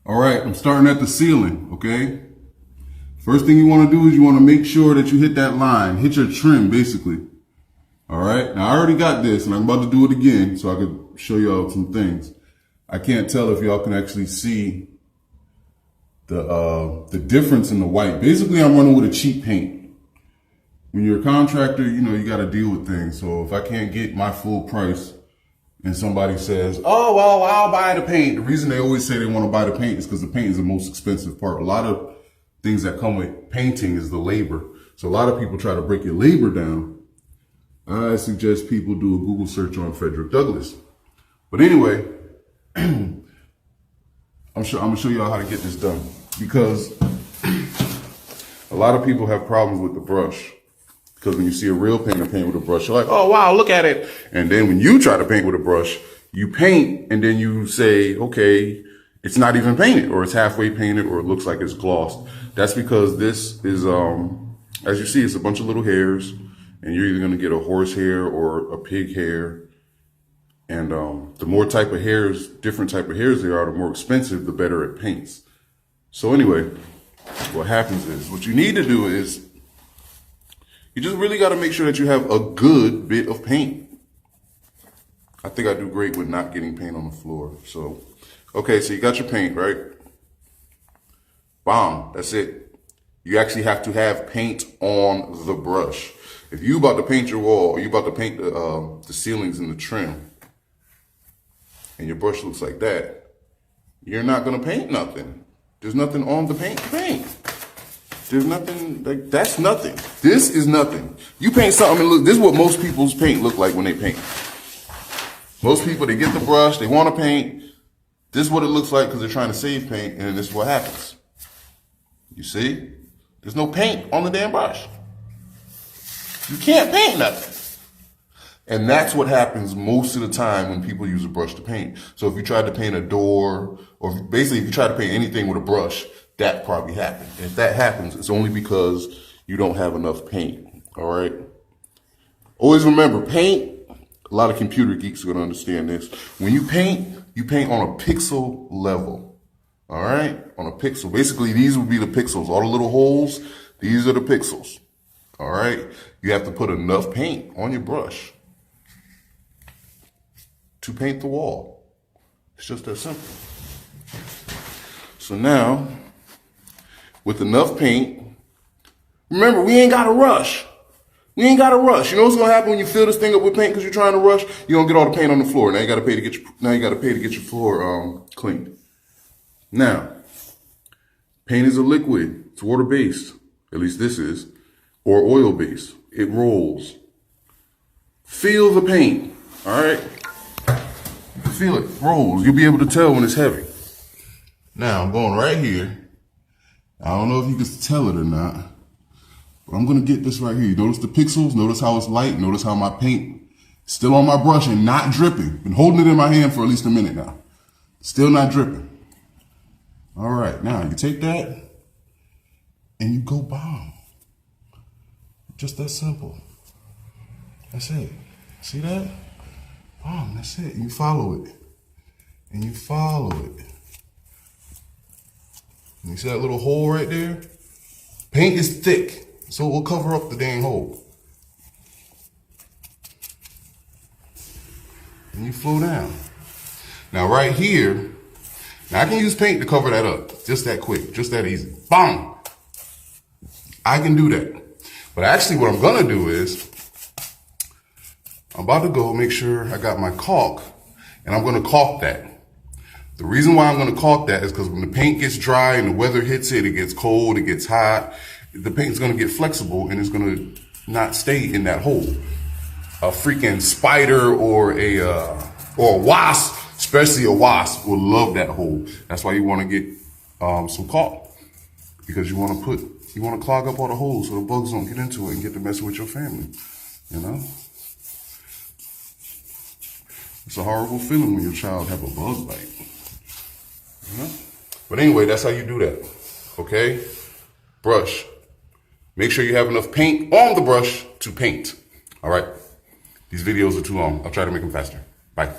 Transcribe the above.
All right, I'm starting at the ceiling, okay? First thing you want to do is you want to make sure that you hit that line, hit your trim basically. All right, now I already got this and I'm about to do it again so I could show y'all some things. I can't tell if y'all can actually see the difference in the white. Basically, I'm running with a cheap paint. When you're a contractor, you know, you got to deal with things. So if I can't get my full price and somebody says, oh, well, I'll buy the paint. The reason they always say they want to buy the paint is because the paint is the most expensive part. A lot of things that come with painting is the labor. So a lot of people try to break your labor down. I suggest people do a Google search on Frederick Douglass. But anyway, I'm gonna show y'all how to get this done because a lot of people have problems with the brush. Because when you see a real painter paint with a brush, you're like, oh, wow, look at it. And then when you try to paint with a brush, you paint and then you say, okay, it's not even painted or it's halfway painted or it looks like it's glossed. That's because this is, as you see, it's a bunch of little hairs and you're either going to get a horse hair or a pig hair. And the more type of hairs, different type of hairs there are, the more expensive, the better it paints. So anyway, what happens is what you need to do is you just really got to make sure that you have a good bit of paint. I think I do great with not getting paint on the floor. So, okay, so you got your paint, right? Bomb, that's it. You actually have to have paint on the brush. If you about to paint your wall or you about to paint the ceilings and the trim and your brush looks like that, you're not going to paint nothing. There's nothing on the paint to paint. There's nothing, like, that's nothing. This is nothing. You paint something and look, this is what most people's paint look like when they paint. Most people, they get the brush, they want to paint. This is what it looks like because they're trying to save paint, and then this is what happens. You see? There's no paint on the damn brush. You can't paint nothing. And that's what happens most of the time when people use a brush to paint. So if you try to paint a door, or basically if you try to paint anything with a brush, that probably happened. If that happens, it's only because you don't have enough paint, all right? Always remember, paint, a lot of computer geeks are gonna understand this. When you paint on a pixel level, all right? On a pixel. Basically, these would be the pixels. All the little holes, these are the pixels, all right? You have to put enough paint on your brush to paint the wall. It's just that simple. So now, with enough paint, remember, we ain't got to rush. We ain't got to rush. You know what's going to happen when you fill this thing up with paint because you're trying to rush? You're going to get all the paint on the floor. Now you got to pay to get your floor cleaned. Now, paint is a liquid. It's water-based. At least this is. Or oil-based. It rolls. Feel the paint. All right? Feel it. Rolls. You'll be able to tell when it's heavy. Now, I'm going right here. I don't know if you can tell it or not, but I'm going to get this right here. Notice the pixels. Notice how it's light. Notice how my paint is still on my brush and not dripping. Been holding it in my hand for at least a minute now. Still not dripping. All right. Now, you take that and you go bomb. Just that simple. That's it. See that? Bomb. That's it. You follow it. And you follow it. You see that little hole right there? Paint is thick, so it will cover up the dang hole. And you flow down. Now right here, now I can use paint to cover that up. Just that quick, just that easy. Bang! I can do that. But actually what I'm gonna do is, I'm about to go make sure I got my caulk, and I'm gonna caulk that. The reason why I'm going to caulk that is because when the paint gets dry and the weather hits it, it gets cold, it gets hot, the paint's going to get flexible and it's going to not stay in that hole. A freaking spider or a wasp, especially a wasp, will love that hole. That's why you want to get some caulk, because you want to clog up all the holes so the bugs don't get into it and get to mess with your family, you know? It's a horrible feeling when your child have a bug bite. But anyway, that's how you do that, okay? Brush. Make sure you have enough paint on the brush to paint, all right? These videos are too long. I'll try to make them faster. Bye.